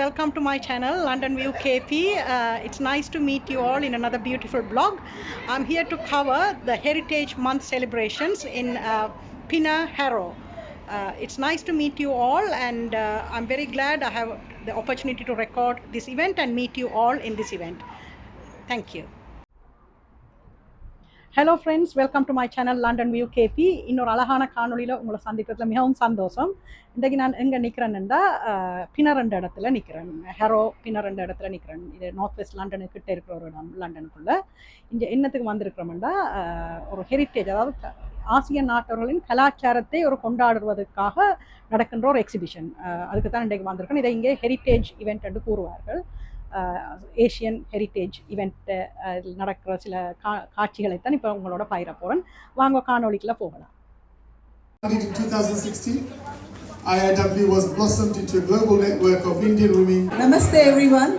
welcome to my channel London View KP. It's nice to meet you all in another beautiful blog. I'm here to cover the Heritage Month celebrations in Pinner Harrow. It's nice to meet you all, and I'm very glad I have the opportunity to record this event and meet you all in this event. Thank you. Hello friends, welcome to my channel London view KP. இன்னொரு அழகான காணொலியில் உங்களை சந்திக்கிறதுல மிகவும் சந்தோஷம். இன்றைக்கு நான் எங்கே நிற்கிறேன்னுண்டா பின்னரண்டு இடத்துல நிற்கிறேன். ஹெரோ பின்னரண்டு இடத்துல நிற்கிறேன். இது நார்த் வெஸ்ட் லண்டனுக்கிட்ட இருக்கிற ஒரு இடம். லண்டனுக்குள்ளே இங்கே என்னத்துக்கு வந்திருக்கிறோம்னா ஒரு ஹெரிட்டேஜ், அதாவது ஆசிய நாட்டவர்களின் கலாச்சாரத்தை ஒரு கொண்டாடுவதற்காக நடக்கின்ற ஒரு எக்ஸிபிஷன். அதுக்கு தான் இன்றைக்கு வந்திருக்கேன். இதை இங்கே ஹெரிட்டேஜ் இவெண்ட் என்று கூறுவார்கள். ஏஷியன் ஹெரிட்டேஜ் இவெண்ட் நடக்கிற சில காட்சிகளை தான் இப்போ உங்களோட பகிர போகிறேன். வாங்க காணொலிக்குள்ள போகலாம். In 2016, IIW was blossomed into a global network of Indian women. Namaste everyone.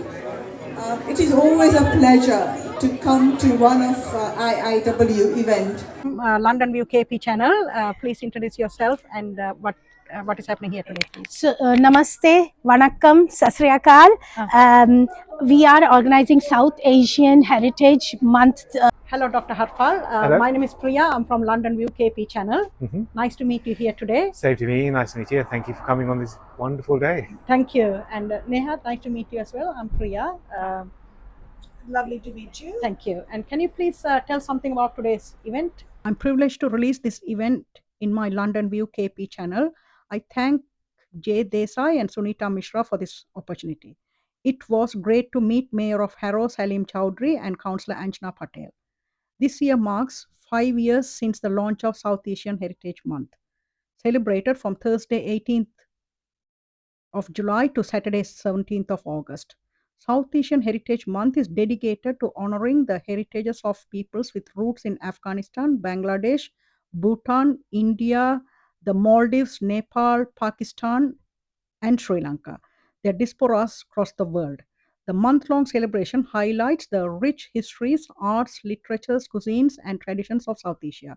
It is always a pleasure to come to one of IIW event. London View KP channel. Please introduce yourself and what is happening here today, please. So, namaste, vanakkam, sasriyakal. We are organizing South Asian Heritage Month. Hello, Dr. Harpal. Hello. My name is Priya. I'm from London View KP channel. Nice to meet you here today. Same to me. Nice to meet you. Thank you for coming on this wonderful day. Thank you. And Neha, nice to meet you as well. I'm Priya. Lovely to meet you. Thank you. And can you please tell something about today's event? I'm privileged to release this event in my London View KP channel. I thank Jay Desai and Sunita Mishra for this opportunity. It was great to meet Mayor of Harrow Salim Chowdhury and Councillor Anjana Patel. This year marks 5 years since the launch of South Asian Heritage Month, celebrated from Thursday 18th of July to Saturday 17th of August. South Asian Heritage Month is dedicated to honoring the heritages of peoples with roots in Afghanistan, Bangladesh, Bhutan, India, the Maldives, Nepal, Pakistan, and Sri Lanka. Their diasporas across the world. The month-long celebration highlights the rich histories, arts, literatures, cuisines, and traditions of South Asia,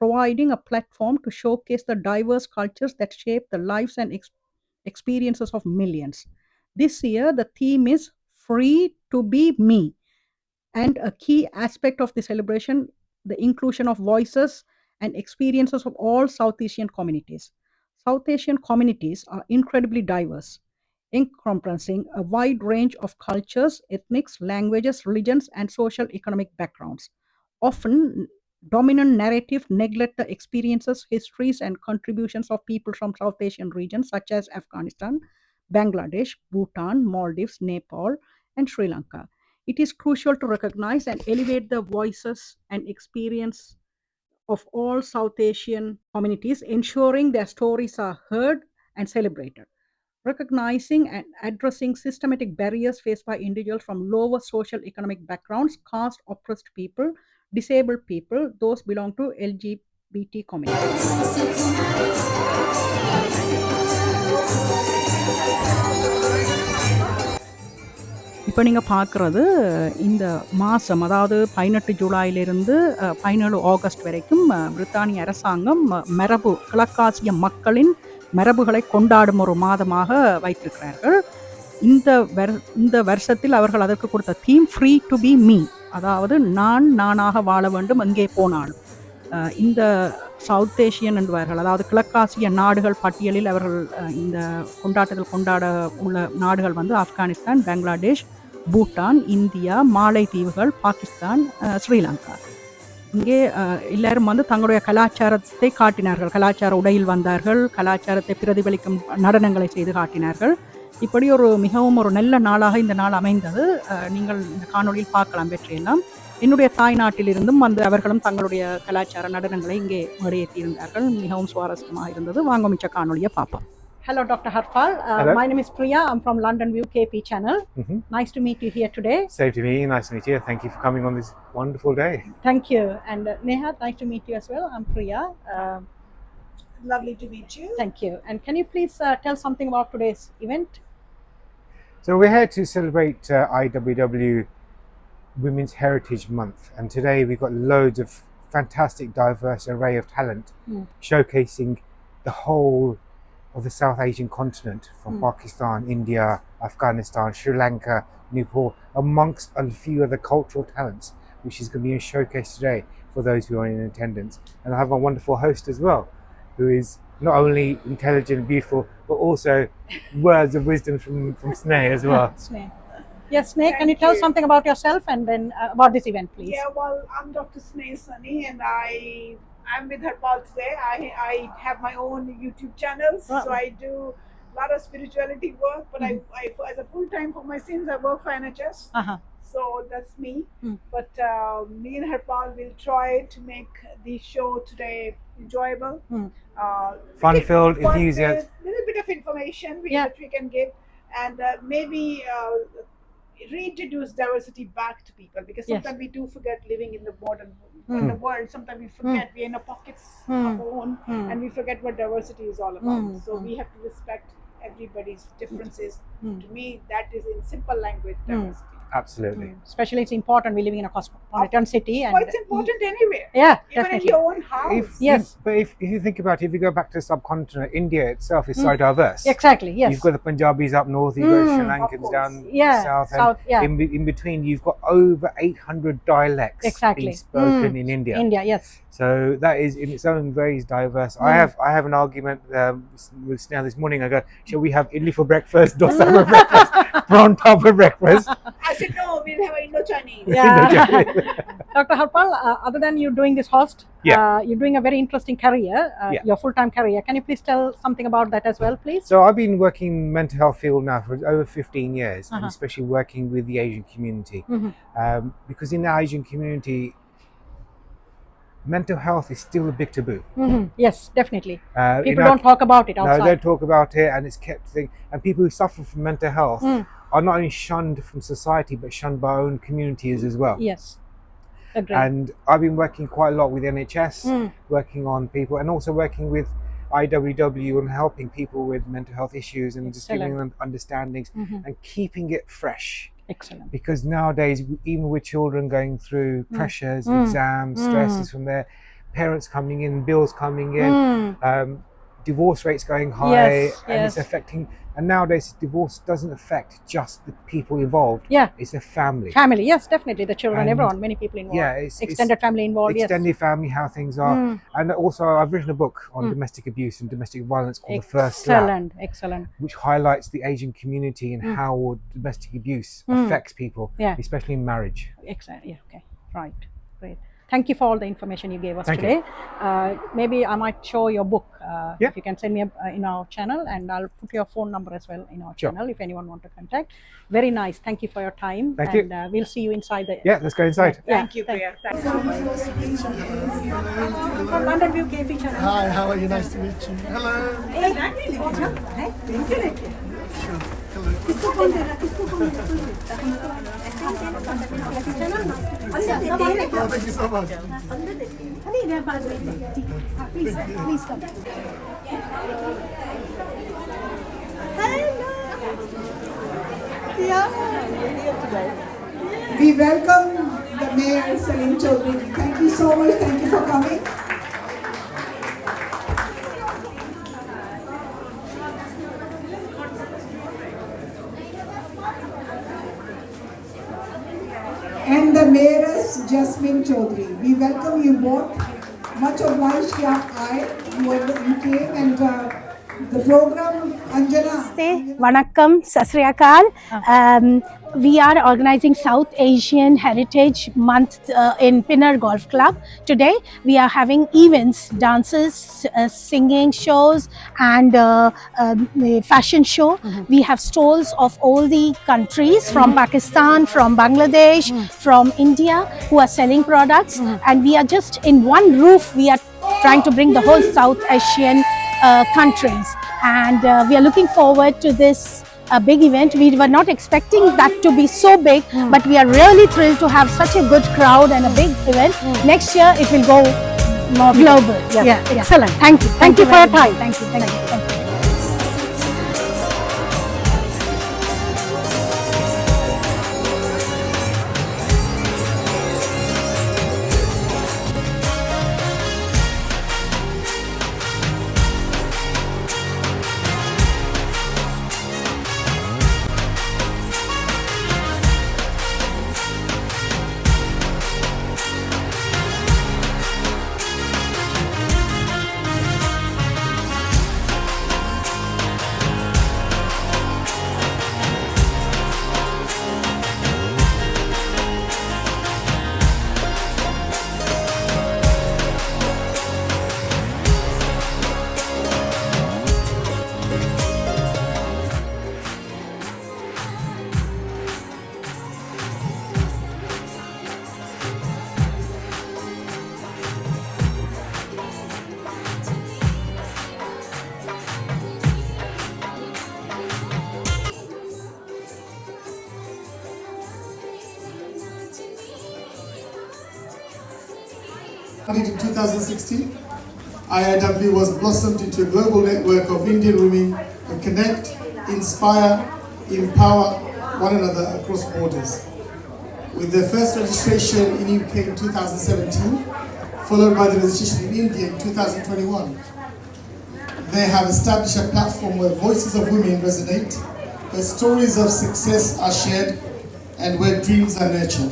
providing a platform to showcase the diverse cultures that shape the lives and experiences of millions. This year, the theme is Free to be Me, and a key aspect of the celebration, the inclusion of voices and experiences of all South Asian communities. South Asian communities are incredibly diverse, encompassing a wide range of cultures, ethnics, languages, religions, and social economic backgrounds. Often, dominant narrative neglect the experiences, histories, and contributions of people from South Asian regions such as Afghanistan, Bangladesh, Bhutan, Maldives, Nepal, and Sri Lanka. It is crucial to recognize and elevate the voices and experience of all South Asian communities, ensuring their stories are heard and celebrated. Recognizing and addressing systematic barriers faced by individuals from lower social economic backgrounds, caste, oppressed people, disabled people, those belong to LGBT communities. இப்போ நீங்கள் பார்க்குறது இந்த மாதம், அதாவது 18 ஜூலையிலிருந்து 17 August வரைக்கும் பிரித்தானிய அரசாங்கம் கிழக்காசிய மக்களின் மரபுகளை கொண்டாடும் ஒரு மாதமாக வைத்திருக்கிறார்கள். இந்த வருஷத்தில் அவர்கள் அதற்கு கொடுத்த theme free to be me, அதாவது நானாக வாழ வேண்டும் எங்கே போனாலும். இந்த சவுத் ஏஷியன் என்பவர்கள், அதாவது கிழக்காசிய நாடுகள் பட்டியலில் அவர்கள் இந்த கொண்டாட்டத்தில் கொண்டாட உள்ள நாடுகள் வந்து ஆப்கானிஸ்தான், பங்களாதேஷ், பூட்டான், இந்தியா, மாலைத்தீவுகள், பாகிஸ்தான், ஸ்ரீலங்கா. இங்கே எல்லாரும் வந்து தங்களுடைய கலாச்சாரத்தை காட்டினார்கள். கலாச்சார உடையில் வந்தார்கள், கலாச்சாரத்தை பிரதிபலிக்கும் நடனங்களை செய்து காட்டினார்கள். இப்படி மிகவும் ஒரு நல்ல நாளாக இந்த நாள் அமைந்தது. நீங்கள் இந்த காணொலியில் பார்க்கலாம் வெற்றியெல்லாம். என்னுடைய தாய் நாட்டிலிருந்தும் வந்து அவர்களும் தங்களுடைய கலாச்சார நடனங்களை இங்கே மேடையேற்றியிருந்தார்கள். மிகவும் சுவாரஸ்யமாக இருந்தது. வாங்க மிச்ச காணொலியை பார்ப்போம். Hello, Dr. Harpal. My name is Priya. I'm from London View KP channel. Nice to meet you here today. Same to me. Nice to meet you. Thank you for coming on this wonderful day. Thank you. And Neha, nice to meet you as well. I'm Priya. Lovely to meet you. Thank you. And can you please tell something about today's event? So we're here to celebrate IWW Women's Heritage Month, and today we've got loads of fantastic diverse array of talent showcasing the whole of the South Asian continent, from Pakistan, India, Afghanistan, Sri Lanka, Nepal, amongst a few other cultural talents, which is going to be a showcase today for those who are in attendance. And I have a wonderful host as well, who is not only intelligent and beautiful, but also words of wisdom from Sneh as well. Sneh. Yes, Sneh, can Thank you tell you. something about yourself and then about this event, please? Yeah, well, I'm Dr. Sneh Sunny, and I'm with Harpal today. I have my own YouTube channel, so Wow. I do a lot of spirituality work. But I as a full time for my sins, I work for NHS. Uh-huh. So that's me. Mm. But me and Harpal will try to make the show today enjoyable, Fun-filled, fun-filled, enthusiastic. little bit of information Yeah. that we can give, and maybe reintroduce diversity back to people, because Yes. sometimes we do forget living in the modern in the world. Sometimes we forget we're in our pockets of our own, and we forget what diversity is all about. So we have to respect everybody's differences. To me, that is in simple language diversity. Absolutely. Especially it's important we're living in a cosmopolitan city. And Well, it's important anywhere. Yeah, Even definitely. in your own house. Yes. But if you think about it, if you go back to the subcontinent, India itself is so diverse. Exactly, yes. You've got the Punjabis up north, you've got Sri Of Lankans course. down Yeah, south, south, and yeah. in between you've got over 800 dialects Exactly. being spoken in India. India, yes. So that is in its own very diverse. I have an argument with Sneh this morning. I go, shall we have idli for breakfast, dosa for breakfast, pronta for breakfast? I said, no, we'll have Indo-Chinese. Yeah. Dr. Harpal, other than you doing this host, Yeah. you're doing a very interesting career, Yeah. your full-time career. Can you please tell something about that as well, please? So I've been working in the mental health field now for over 15 years, and Uh-huh. especially working with the Asian community. Mhm. Because in the Asian community, mental health is still a big taboo. Yes, definitely. In People our- don't talk about it No, outside. they don't talk about it, and it's kept thing. And people who suffer from mental health are not only shunned from society, but shunned by our own communities as well. Yes. Agreed. And I've been working quite a lot with NHS, working on people, and also working with IWW and helping people with mental health issues and just giving them understandings and keeping it fresh. Excellent. Because nowadays, even with children going through pressures, exams, stresses from their parents coming in, bills coming in, divorce rates going high, Yes, and it's yes. affecting. And nowadays, divorce doesn't affect just the people involved. Yeah. It's the family. Family, yes, definitely. The children, And everyone, many people involved. Yeah, it's Extended family involved, extended family, how things are. And also, I've written a book on domestic abuse and domestic violence called yes. The First Slap, Excellent, excellent. which highlights the Asian community and how domestic abuse affects people, Yeah. especially in marriage. Excellent. Yeah, okay. Right. Great. Thank you for all the information you gave us Thank today. Maybe I might show your book. Yeah. If you can send me in our channel, and I'll put your phone number as well in our Sure. channel if anyone want to contact. Very nice. Thank you for your time. Thank you. and we'll see you inside the. Yeah, let's go inside. Yeah, Thank you, Priya. Thank you. I'm from London View KP channel. Hi, how are you? Nice to meet you. Hello. Oh, thank you so much. Please come. We welcome the Mayor Salim Chaudhary. Thank you so much. Thank you for coming. And the Mayoress Jasmine Chaudhary. We welcome you both. Much obliged to you came and the program Anjana. Namaste, Vanakkam, Sasriyakal. We are organizing South Asian Heritage Month in Pinner Golf Club. Today we are having events, dances, singing shows and fashion show. We have stalls of all the countries from Pakistan, from Bangladesh, from India who are selling products, and we are just in one roof. We are trying to bring the whole South Asian countries, and we are looking forward to this big event. We were not expecting that to be so big, but we are really thrilled to have such a good crowd and a big event. Next year it will go more global. Yeah, excellent. Thank you. Thank you for your time. Thank you. Thank you. Thank you. Started in 2016, IIW was blossomed into a global network of Indian women who connect, inspire, empower one another across borders. With their first registration in UK in 2017, followed by the registration in India in 2021, they have established a platform where voices of women resonate, where stories of success are shared, and where dreams are nurtured.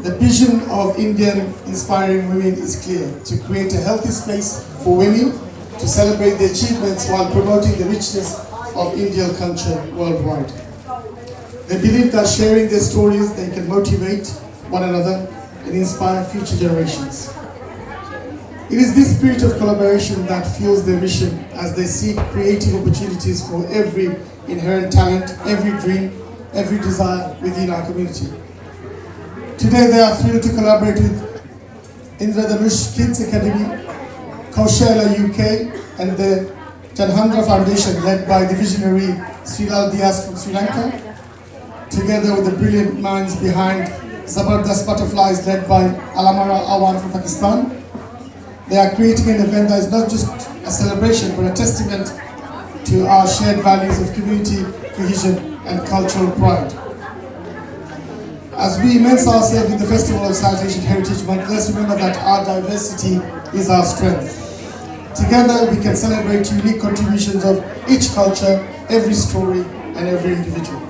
The vision of Indian Inspiring Women is clear: to create a healthy space for women to celebrate their achievements while promoting the richness of Indian culture worldwide. They believe that sharing their stories, they can motivate one another and inspire future generations. It is this spirit of collaboration that fuels their mission as they seek creative opportunities for every inherent talent, every dream, every desire within our community. Today they are thrilled to collaborate with Indradhanush Kids Academy, Kaushala UK, and the Janhandra Foundation led by the visionary Srilal Dias from Sri Lanka, together with the brilliant minds behind Zabardast Butterflies led by Alamara Awan from Pakistan. They are creating an event that is not just a celebration but a testament to our shared values of community, cohesion and cultural pride. As we immerse ourselves in the Festival of South Asian Heritage Month, let's remember that our diversity is our strength. Together we can celebrate unique contributions of each culture, every story and every individual.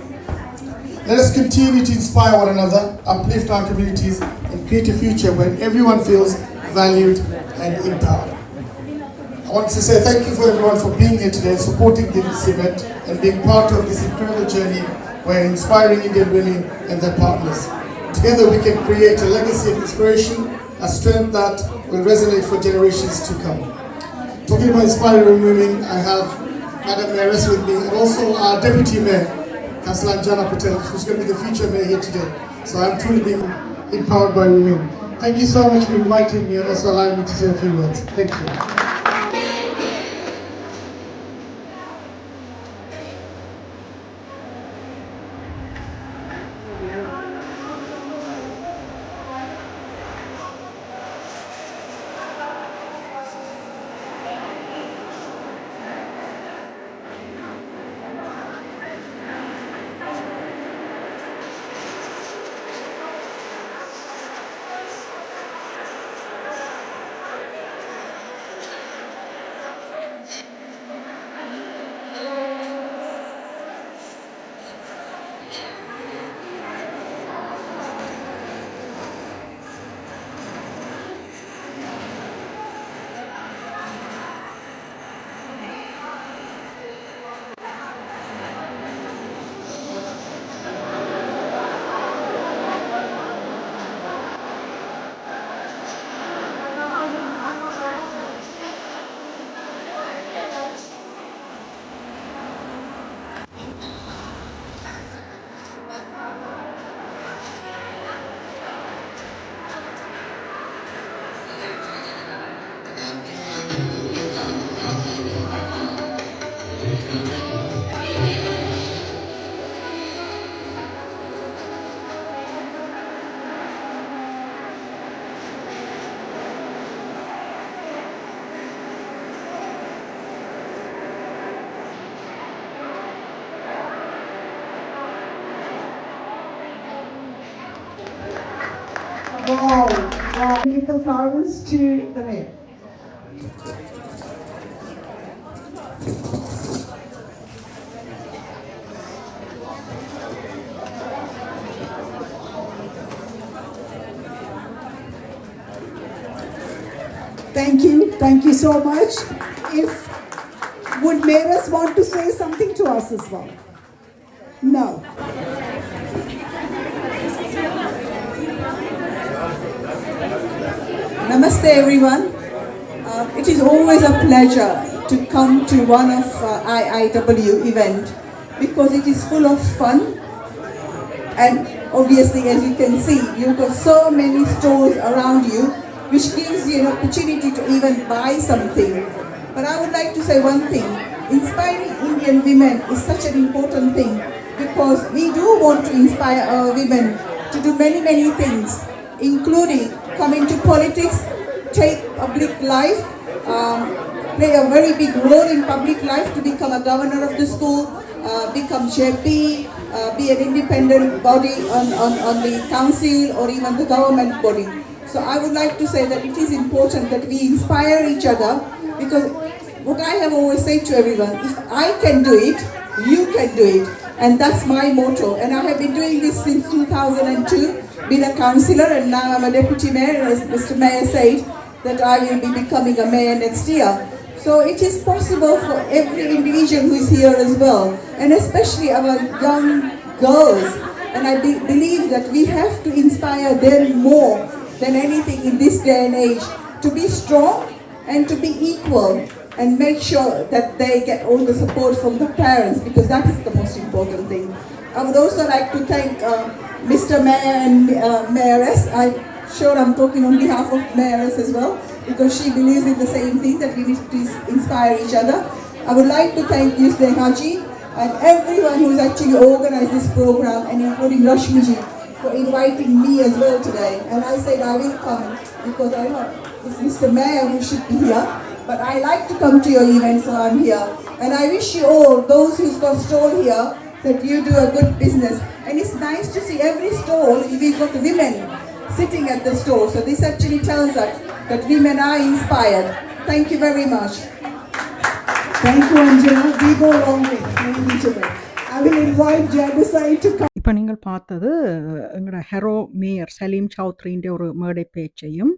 Let us continue to inspire one another, uplift our communities and create a future where everyone feels valued and empowered. I want to say thank you for everyone for being here today, supporting this event and being part of this incredible journey where inspiring Indian women and their partners. Together we can create a legacy of inspiration, a strength that will resonate for generations to come. Talking about inspiring women, I have Madam Mayoress with me and also our Deputy Mayor, Councillor Anjana Patel, who's going to be the future mayor here today. So I'm truly being empowered by women. Thank you so much for inviting me and also allowing me to say a few words. Thank you. Wow, wow. Beautiful flowers to the mayor. Thank you so much. Would Mayoress want to say something to us as well? No. Namaste everyone. It is always a pleasure to come to one of IIW event because it is full of fun and obviously as you can see you've got so many stores around you which gives you an opportunity to even buy something. But I would like to say one thing, inspiring Indian women is such an important thing because we do want to inspire our women to do many things including coming to politics, take public life, play a very big role in public life to become a governor of the school, become JP, be an independent body on the council or even the government body. So I would like to say that it is important that we inspire each other, because what I have always said to everyone, if I can do it, you can do it. And that's my motto. And I have been doing this since 2002, been a councillor, and now I'm a deputy mayor, as Mr. Mayor said, that I will be becoming a mayor next year. So it is possible for every individual who is here as well, and especially our young girls. And I believe that we have to inspire them more than anything in this day and age, to be strong and to be equal, and make sure that they get all the support from the parents, because that is the most important thing. I would also like to thank Mr. Mayor and Mayoress. I'm sure I'm talking on behalf of Mayoress as well, because she believes in the same thing, that we need to inspire each other. I would like to thank Yusuf Haji and everyone who's actually organized this program, and including Rashmiji, for inviting me as well today. And I said I will come because I know it's Mr. Mayor who should be here, but I like to come to your event, so I'm here. And I wish you all, those who's got stall here, that you do a good business. And it's nice to see every stall, we've got women sitting at the stall. So this actually tells us that women are inspired. Thank you very much. Thank you, Angela. We go a long way knowing each other. I will invite Jadusai to come. இப்போ நீங்கள் பார்த்தது எங்களோட hero mayor Salim சௌத்ரின்ற ஒரு மேடை பேச்சையும்,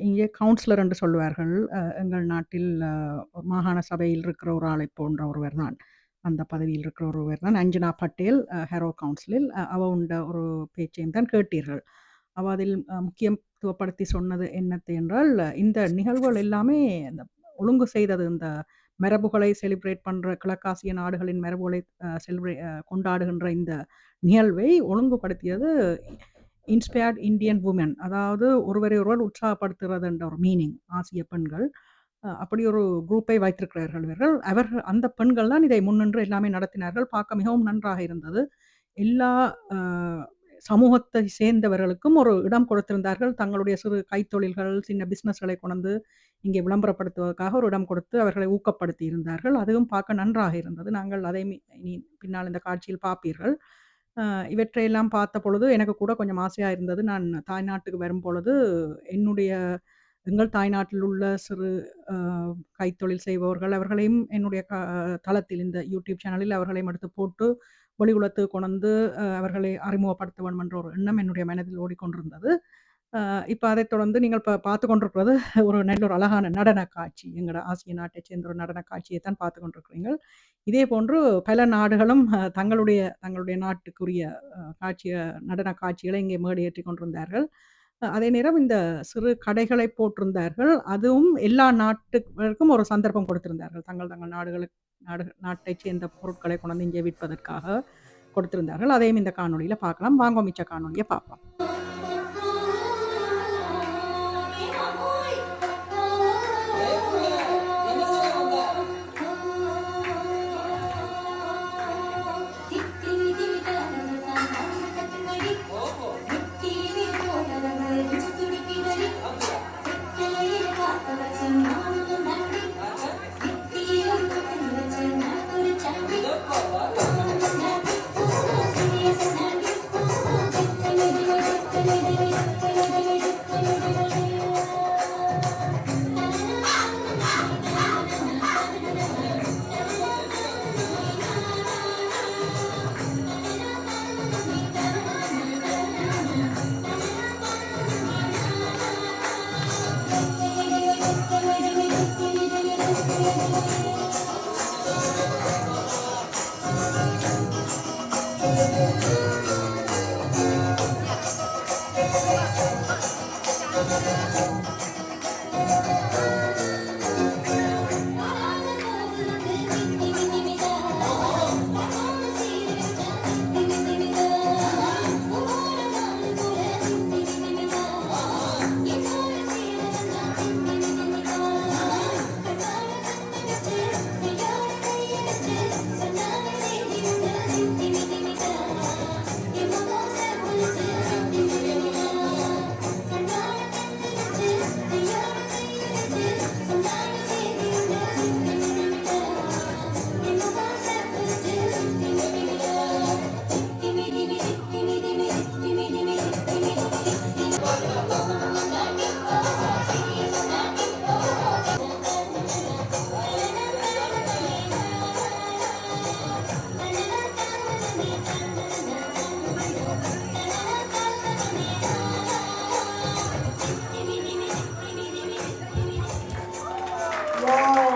இங்கே councillor என்று சொல்வார்கள். எங்கள் நாட்டில் மாகாண சபையில் இருக்கிற ஒரு ஆளை போன்ற ஒருவர் தான், அந்த பதவியில் இருக்கிற ஒருவர் தான் அஞ்சனா பட்டேல், ஹெரோ கவுன்சிலில். அவ உண்ட ஒரு பேச்சையும் தான் கேட்டீர்கள். அவ அதில் முக்கியத்துவப்படுத்தி சொன்னது என்னத்தை என்றால், இந்த நிகழ்வுகள் எல்லாமே இந்த ஒழுங்கு செய்தது, இந்த மரபுகளை செலிப்ரேட் பண்ணுற கிழக்காசிய நாடுகளின் மரபுகளை கொண்டாடுகின்ற இந்த நிகழ்வை ஒழுங்குபடுத்தியது இன்ஸ்பயர்ட் இந்தியன் உமன், அதாவது ஒருவரை ஒருவர் உற்சாகப்படுத்துகிறது என்ற ஒரு மீனிங். ஆசிய பெண்கள் அப்படி ஒரு குரூப்பை வைத்திருக்கிறார்கள் இவர்கள். அவர்கள் அந்த பெண்கள் தான் இதை முன்னின்று எல்லாமே நடத்தினார்கள். பார்க்க மிகவும் நன்றாக இருந்தது. எல்லா சமூகத்தை சேர்ந்தவர்களுக்கும் ஒரு இடம் கொடுத்திருந்தார்கள். தங்களுடைய சிறு கைத்தொழில்கள், சின்ன பிஸ்னஸ்களை கொண்டு இங்கே விளம்பரப்படுத்துவதற்காக ஒரு இடம் கொடுத்து அவர்களை ஊக்கப்படுத்தி இருந்தார்கள். அதுவும் பார்க்க நன்றாக இருந்தது. நாங்கள் அதை இனி பின்னால் இந்த காட்சியில் பார்ப்பீர்கள். இவற்றையெல்லாம் பார்த்த பொழுது எனக்கு கூட கொஞ்சம் ஆசையாக இருந்தது. நான் தாய்நாட்டுக்கு வரும் பொழுது எங்கள் தாய்நாட்டில் உள்ள சிறு கைத்தொழில் செய்பவர்கள் அவர்களையும் என்னுடைய தளத்தில், இந்த யூடியூப் சேனலில் அவர்களையும் எடுத்து போட்டு ஒளி உலகத்துக்கு கொண்டு அவர்களை அறிமுகப்படுத்த வேண்டும் என்ற ஒரு எண்ணம் என்னுடைய மனதில் ஓடிக்கொண்டிருந்தது. இப்போ அதைத் தொடர்ந்து நீங்கள் பார்த்து கொண்டிருக்கிறது ஒரு நல்ல ஒரு அழகான நடன காட்சி. எங்களோட ஆசிய நாட்டைச் சேர்ந்த ஒரு நடன காட்சியை தான் பார்த்து கொண்டிருக்கிறீர்கள். இதே போன்று பல நாடுகளும் தங்களுடைய நாட்டுக்குரிய நடன காட்சிகளை இங்கே மேடையேற்றி கொண்டிருந்தார்கள். அதே நேரம் இந்த சிறு கடைகளை போட்டிருந்தார்கள். அதுவும் எல்லா நாட்டுக்கும் ஒரு சந்தர்ப்பம் கொடுத்திருந்தார்கள். தங்கள் நாட்டைச் சேர்ந்த பொருட்களை கொண்டு இங்கே விற்பதற்காக கொடுத்திருந்தார்கள். அதையும் இந்த காணொலியில பார்க்கலாம். வாங்க மிச்ச காணொலியை பார்ப்போம்.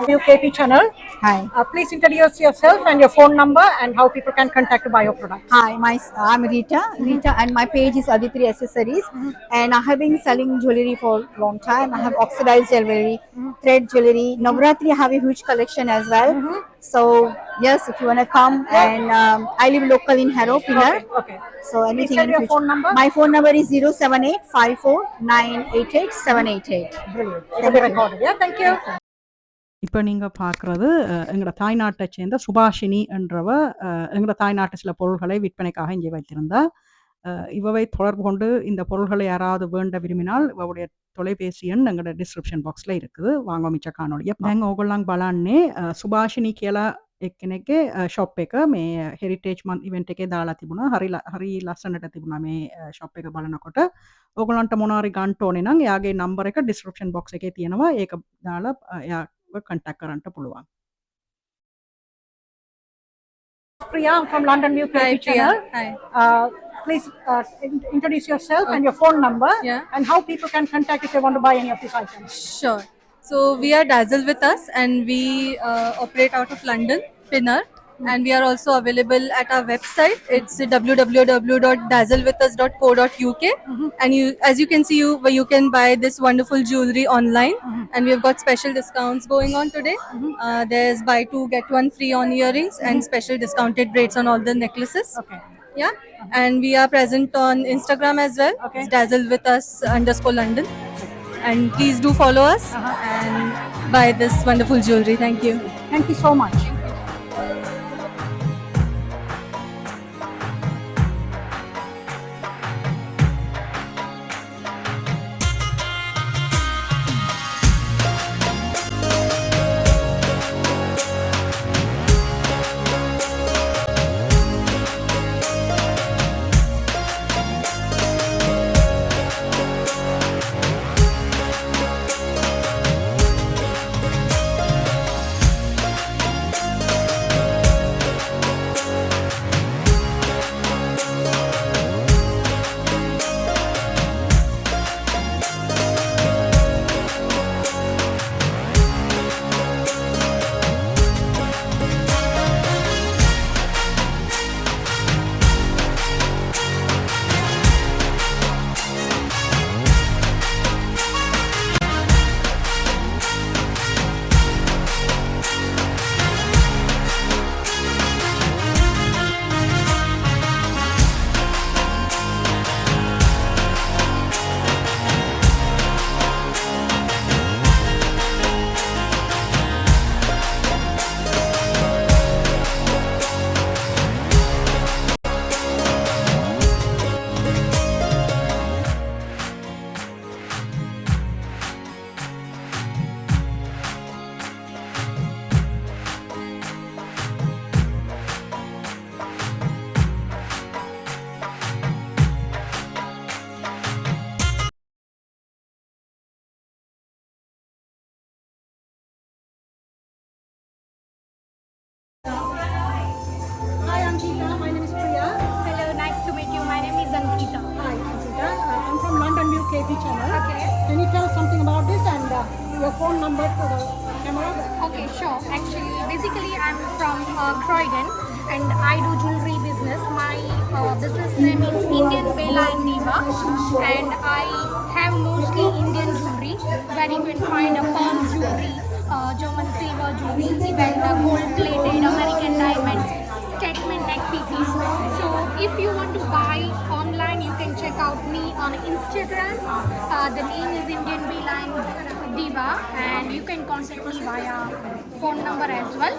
UKP channel. Hi. Please introduce yourself and your phone number and how people can contact you buy your products. Hi, I'm Rita. Rita, and my page is Aditri Accessories. And I have been selling jewelry for a long time. I have oxidized jewelry, thread jewelry. Navratri, I have a huge collection as well. So, yes, if you want to come, and I live local in Harrow, Pinar. Okay. So, anything tell in your future. phone number. My phone number is 07854988788. Brilliant. It'll be recorded. Yeah, thank you. இப்போ நீங்கள் பார்க்குறது எங்களோட தாய்நாட்டை சேர்ந்த சுபாஷினி என்றவ எங்களோட தாய்நாட்டு சில பொருள்களை விற்பனைக்காக இங்கே வைத்திருந்தா. இவவை தொடர்பு கொண்டு இந்த பொருள்களை யாராவது வேண்ட விரும்பினால் இவருடைய தொலைபேசி எண் எங்களோட டிஸ்கிரிப்ஷன் பாக்ஸில் இருக்குது. வாங்க மிச்ச காணொලිය. දැන් ඕගොල්ලන් බලන්නේ සුභාෂිනී කියලා එක්කෙනෙක්ගේ ෂොප් එක මේ හෙරිටේජ් මන්ත් ඉවෙන්ට් එකේ දාලා තිබුණා. හරි ලස්සනට තිබුණා මේ ෂොප් එක බලනකොට. ඕගොල්ලන්ට මොනවාරි ගන්න ඕනේ නම් එයාගේ නම්බර් එක ඩිස්ක්‍රිප්ෂන් බොක්ස් එකේ තියෙනවා. ඒක දාලා එයා contact කරන්න පුළුවන්. Priya from London View KP channel. Hi. Please introduce yourself and your phone number and how people can contact if they want to buy any of these items. Sure. So we are Dazzle with us, and we operate out of London, Pinner. And we are also available at our website. It's www.dazzlewithus.co.uk. And as you can see, you can buy this wonderful jewelry online. And we have got special discounts going on today. There's buy two get one free on earrings and special discounted rates on all the necklaces. Okay. Yeah. And we are present on Instagram as well. Okay. It's dazzlewithus_London. And please do follow us and buy this wonderful jewelry. Thank you. Thank you so much. Hi Ankita, my name is Priya. Hello, nice to meet you. My name is Ankita. Hi Ankita, I'm from London View KP channel. Okay. Can you tell something about this and your phone number for the camera? Okay, sure. Actually, basically, I'm from Croydon and I do jewelry business. My business name is Indian Bella and Diva, and I have mostly Indian jewelry where you can find a pearl jewelry, German silver jewelry, even gold-plated American diamonds, statement neck pieces. So if you want to buy online, you can check out me on Instagram. The name is Indian Bella and Diva, and you can contact me via phone number as well.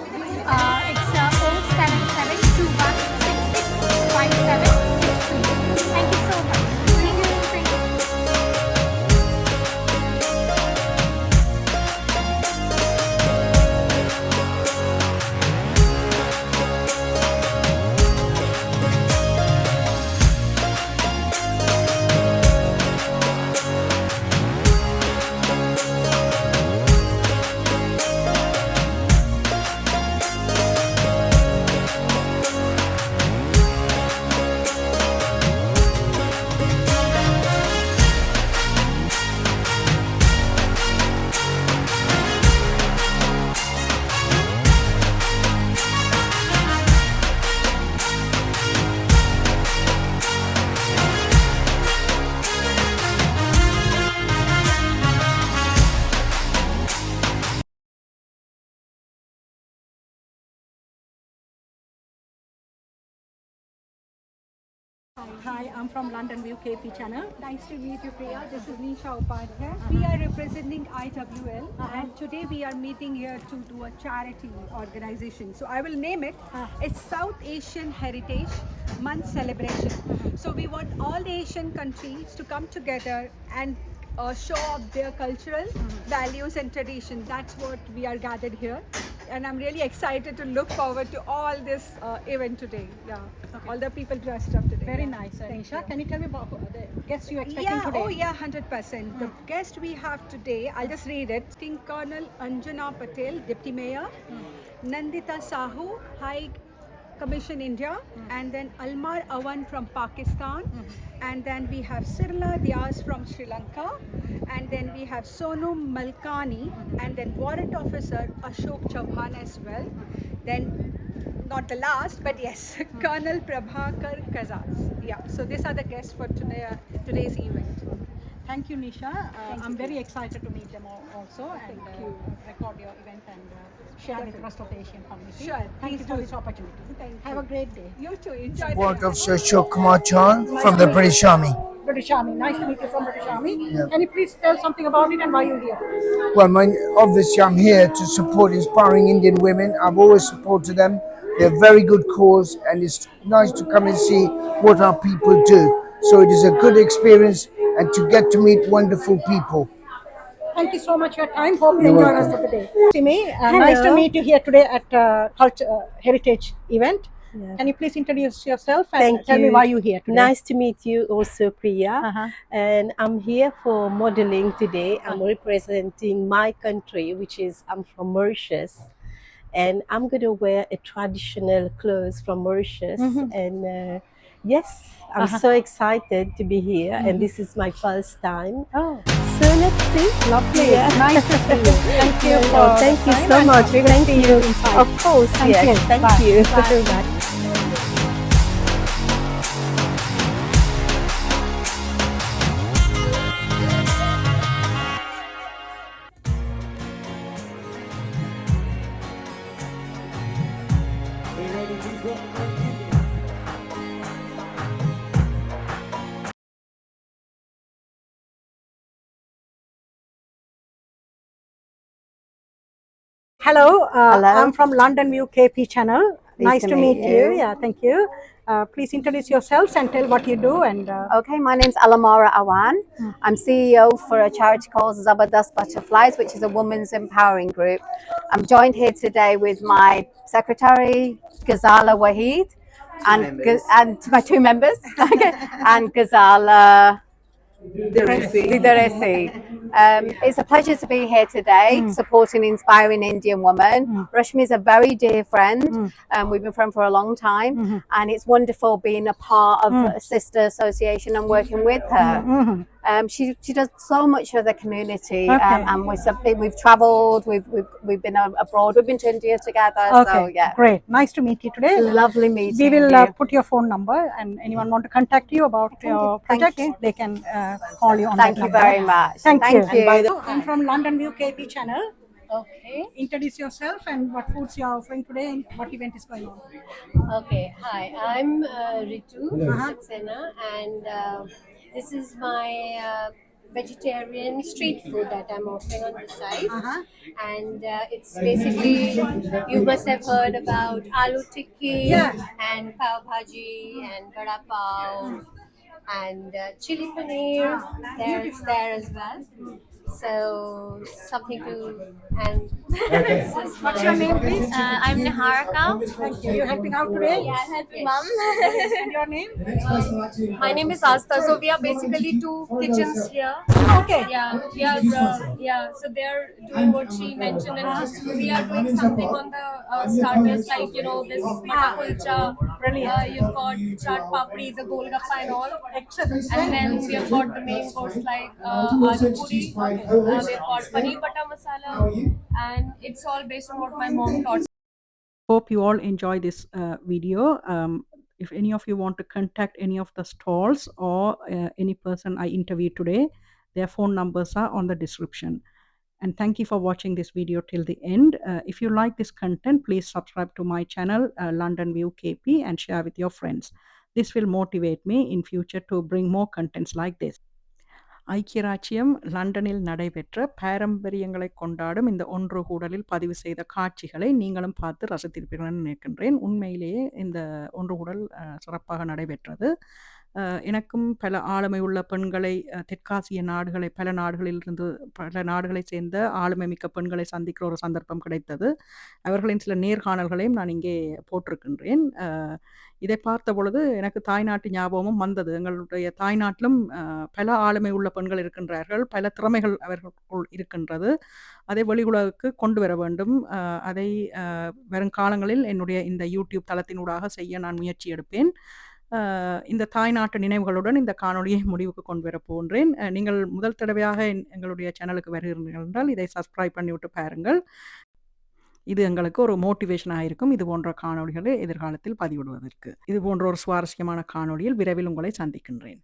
It's 07721665762. Thank you so much. Thank you. Thank you. Hi, I'm from London View KP channel. Nice to meet you, Priya. This is Nisha Upadhyay. We are representing IWL and today we are meeting here to do a charity organization. So I will name it. It's South Asian Heritage Month Celebration. So we want all the Asian countries to come together and show off their cultural values and tradition. That's what we are gathered here. And I'm really excited to look forward to all this event today. Yeah, all the people dressed up today. Very Yeah. nice. Thank Nisha, you. can you tell me about the guests you expecting Yeah, today? oh yeah, 100%. The guest we have today, I'll just read it. King Colonel Anjana Patel, Deputy Mayor, Nandita Sahu, High Commission India, and then Almar Awan from Pakistan, and then we have Sirla Diaz from Sri Lanka, and then we have Sonu Malkani, and then Warrant Officer Ashok Chauhan as well. Then not the last, but yes, Colonel Prabhakar Kazaz. Yeah, so these are the guests for today's event. Thank you, Nisha. I'm you. very excited to meet them also and record your event and share with the rest of the Asian community. Sure, Thank please you for do. this opportunity. Thank Have you. a great day. You too. Enjoy the Warrant event. Officer Ashok Kumar Chan from the British Army. British Army. Nice to meet you from British Army. Yeah. Can you please tell something about it and why you're here? Well, obviously I'm here to support inspiring Indian women. I've always supported them. They're a very good cause and it's nice to come and see what our people do. So it is a good experience and to get to meet wonderful people. Thank you so much for your time. Hope you You're enjoy the welcome. rest of the day. Simi, nice to meet you here today at Heritage event. Can you please introduce yourself and tell me why you're here today? Nice to meet you also, Priya. And I'm here for modeling today. I'm representing my country, which is I'm from Mauritius. And I'm going to wear a traditional clothes from Mauritius. And yes, I'm so excited to be here. And this is my first time. Oh, so let's see. lovely. Yeah. Nice to see you. Thank you for Oh, thank you time so and much. we will Thank see you. inside. Of course, Thank yes. you. Thank Bye. you. Bye. Hello, I'm from London View KP channel. Nice to meet you. Yeah, thank you. Please introduce yourselves and tell what you do. And Okay, my name's Alamara Awan. I'm CEO for a charity called Zabardast Butterflies, which is a women's empowering group. I'm joined here today with my secretary, Ghazala Waheed, and my two members, and Ghazala Didaresi. It's a pleasure to be here today, supporting inspiring Indian women. Rashmi is a very dear friend. We've been friends for a long time, and it's wonderful being a part of a sister association and working with her. She does so much for the community, and we've travelled, we've been abroad, we've been to India together. So yeah, great. Nice to meet you today. Lovely meeting We will you. put your phone number, and anyone want to contact you about your project, they can call you on Thank that you number. very much. Thank you. Thank you. I'm from London View KP channel. Okay. Introduce yourself and what foods you are offering today and what event is going on. Okay. Hi, I'm Ritu Saxena, and this is my vegetarian street food that I'm offering on the side. And it's basically, you must have heard about aloo tikki and pav bhaji and vada pav and chili paneer. There's there as well. So something to and this is What's your name, please? I'm Niharika. Thank you. You're helping out today? Yeah, I'm helping mom. And your name? My name is Asta. So we are basically two kitchens here. Okay. Yeah, we are so they're doing what she mentioned, and we are doing something on the starters, like this mata kulcha. You've got chaat papri, the golgappa, and all. Excellent. And then we have got the main course like aloo puri. We've got paneer butter masala, and it's all based on what my mom taught. Hope you all enjoy this video. If any of you want to contact any of the stalls or any person I interviewed today, their phone numbers are on the description. And thank you for watching this video till the end. If you like this content, please subscribe to my channel, London View KP, and share with your friends. This will motivate me in future to bring more contents like this. ஐக்கிய ராச்சியம் லண்டனில் நடைபெற்ற பாரம்பரியங்களை கொண்டாடும் இந்த ஒன்று கூடலில் பதிவு செய்த காட்சிகளை நீங்களும் பார்த்து ரசித்திருப்பீர்கள் நினைக்கின்றேன். உண்மையிலேயே இந்த ஒன்று கூடல் சிறப்பாக நடைபெற்றது. எனக்கும் பல ஆளுமை உள்ள பெண்களை தெற்காசிய நாடுகளை பல நாடுகளை சேர்ந்த ஆளுமை மிக்க பெண்களை சந்திக்கிற ஒரு சந்தர்ப்பம் கிடைத்தது. அவர்களின் சில நேர்காணல்களையும் நான் இங்கே போட்டிருக்கின்றேன். இதை பார்த்த பொழுது எனக்கு தாய்நாட்டு ஞாபகமும் வந்தது. எங்களுடைய தாய்நாட்டிலும் பல ஆளுமை உள்ள பெண்கள் இருக்கின்றார்கள், பல திறமைகள் அவர்களுக்குள் இருக்கின்றது. அதை வெளி உலகுக்கு கொண்டு வர வேண்டும். அதை வருங்காலங்களில் என்னுடைய இந்த யூடியூப் தளத்தினூடாக செய்ய நான் முயற்சி எடுப்பேன். இந்த தாய்நாட்டு நினைவுகளுடன் இந்த காணொலியை முடிவுக்கு கொண்டு வர போன்றேன். நீங்கள் முதல் தடவையாக எங்களுடைய சேனலுக்கு வருகிறீர்கள் என்றால் இதை சப்ஸ்கிரைப் பண்ணிவிட்டு பாருங்கள். இது எங்களுக்கு ஒரு மோட்டிவேஷனாக இருக்கும் இது போன்ற காணொலிகளை எதிர்காலத்தில் பதிவிடுவதற்கு. இது போன்ற ஒரு சுவாரஸ்யமான காணொலியில் விரைவில் உங்களை சந்திக்கின்றேன்.